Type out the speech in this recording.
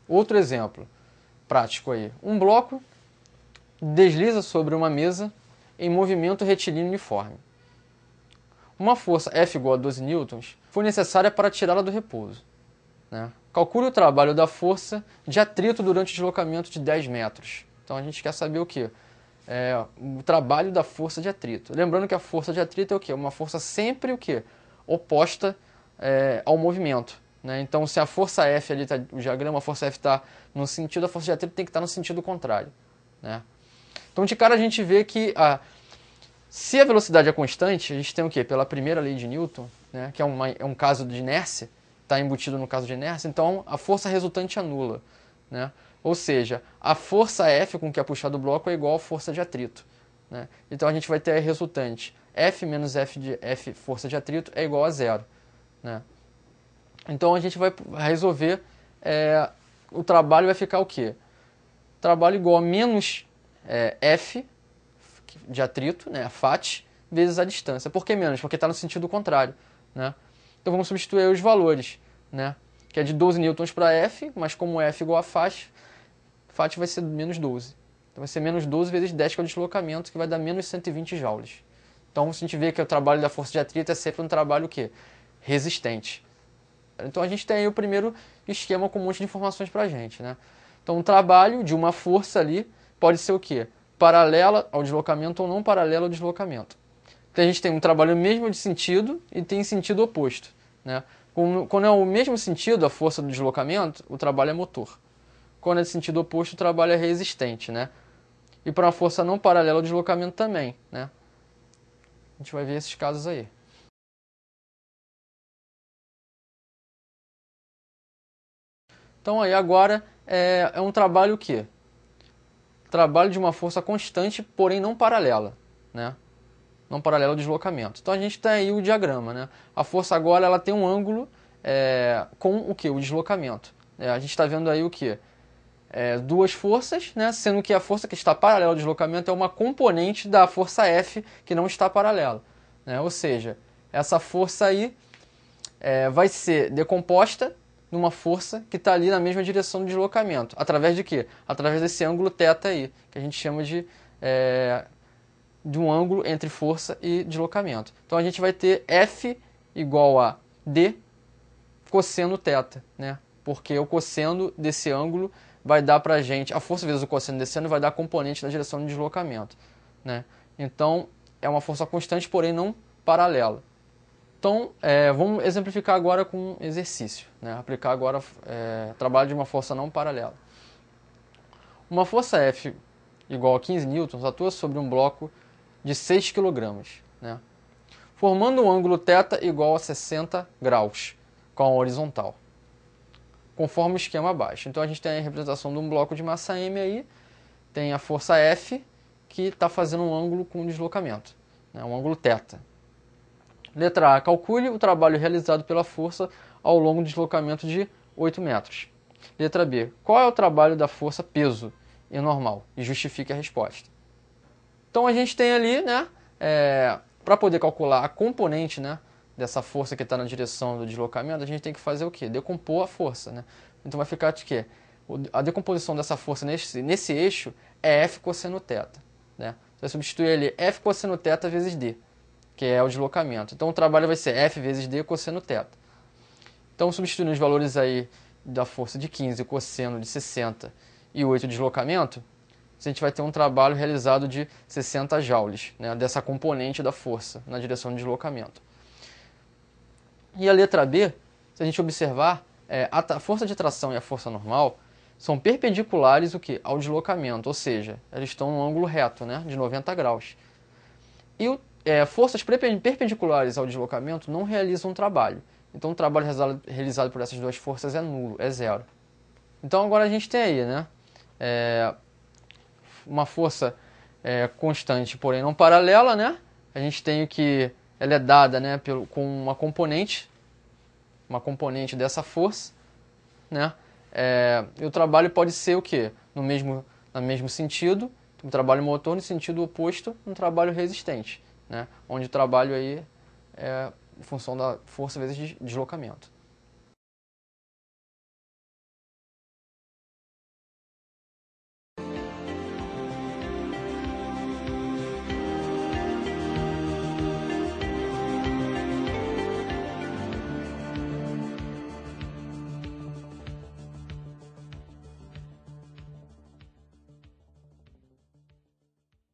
Outro exemplo prático aí. Um bloco desliza sobre uma mesa em movimento retilíneo uniforme. Uma força F igual a 12 newtons foi necessária para tirá-la do repouso, né? Calcule o trabalho da força de atrito durante o deslocamento de 10 metros. Então a gente quer saber o quê? O trabalho da força de atrito. Lembrando que a força de atrito é o quê? Uma força sempre o quê? Oposta ao movimento, né? Então se a força F ali, o diagrama, a força F está no sentido, a força de atrito tem que estar no sentido contrário, né? Então de cara a gente vê que se a velocidade é constante, a gente tem o quê? Pela primeira lei de Newton, né? Que é um caso de inércia, está embutido no caso de inércia, então a força resultante é nula, né? Ou seja, a força F com que é puxado o bloco é igual à força de atrito, né? Então a gente vai ter a resultante F menos F força de atrito é igual a zero, né? Então a gente vai resolver, o trabalho vai ficar o quê? Trabalho igual a menos F de atrito, né, FAT, vezes a distância. Por que menos? Porque está no sentido contrário, né? Então vamos substituir os valores, né? Que é de 12 newtons para F, mas como F igual a FAT, FAT vai ser menos 12. Então vai ser menos 12 vezes 10, que é o deslocamento, que vai dar menos 120 joules. Então a gente vê que o trabalho da força de atrito é sempre um trabalho o quê? Resistente. Então a gente tem aí o primeiro esquema com um monte de informações para a gente, né? Então o trabalho de uma força ali pode ser o quê? Paralela ao deslocamento ou não paralela ao deslocamento. Então a gente tem um trabalho mesmo de sentido e tem sentido oposto, né? Quando é o mesmo sentido, a força do deslocamento, o trabalho é motor. Quando é de sentido oposto, o trabalho é resistente, né? E para uma força não paralela ao deslocamento também, né? A gente vai ver esses casos aí. Então aí agora é um trabalho o quê? Trabalho de uma força constante, porém não paralela, né? Não paralela ao deslocamento. Então a gente tem aí o diagrama, né? A força agora ela tem um ângulo com o que? O deslocamento. A gente está vendo aí o que? Duas forças, né? Sendo que a força que está paralela ao deslocamento é uma componente da força F que não está paralela, né? Ou seja, essa força aí vai ser decomposta numa força que está ali na mesma direção do deslocamento. Através de quê? Através desse ângulo θ aí, que a gente chama de um ângulo entre força e deslocamento. Então a gente vai ter F igual a D cosseno θ, né? Porque o cosseno desse ângulo vai dar pra gente, a força vezes o cosseno desse ângulo vai dar a componente na direção do deslocamento, né? Então é uma força constante, porém não paralela. Então vamos exemplificar agora com um exercício, né? Aplicar agora trabalho de uma força não paralela. Uma força F igual a 15 newtons atua sobre um bloco de 6 kg, né? Formando um ângulo θ igual a 60 graus com a horizontal, conforme o esquema abaixo. Então a gente tem a representação de um bloco de massa M aí, tem a força F que está fazendo um ângulo com deslocamento, né? Um ângulo θ. Letra A. Calcule o trabalho realizado pela força ao longo do deslocamento de 8 metros. Letra B. Qual é o trabalho da força peso e normal? E justifique a resposta. Então a gente tem ali, né, para poder calcular a componente, né, dessa força que está na direção do deslocamento, a gente tem que fazer o quê? Decompor a força, né? Então vai ficar de quê? A decomposição dessa força nesse eixo é F cosseno θ, né? Você vai substituir ali F cosseno θ vezes D, que é o deslocamento. Então o trabalho vai ser F vezes D cosseno θ. Então substituindo os valores aí da força de 15, cosseno de 60 e 8 deslocamento, a gente vai ter um trabalho realizado de 60 joules, né, dessa componente da força na direção do deslocamento. E a letra B, se a gente observar, a força de tração e a força normal são perpendiculares ao deslocamento, ou seja, eles estão num ângulo reto, né, de 90 graus. E forças perpendiculares ao deslocamento não realizam trabalho. Então o trabalho realizado por essas duas forças é nulo, é zero. Então agora a gente tem aí, né, uma força constante, porém não paralela, né? A gente tem que ela é dada, né, com uma componente dessa força, né? E o trabalho pode ser o quê? No mesmo sentido, um trabalho motor no sentido oposto, um trabalho resistente, né? Onde o trabalho aí é em função da força vezes deslocamento.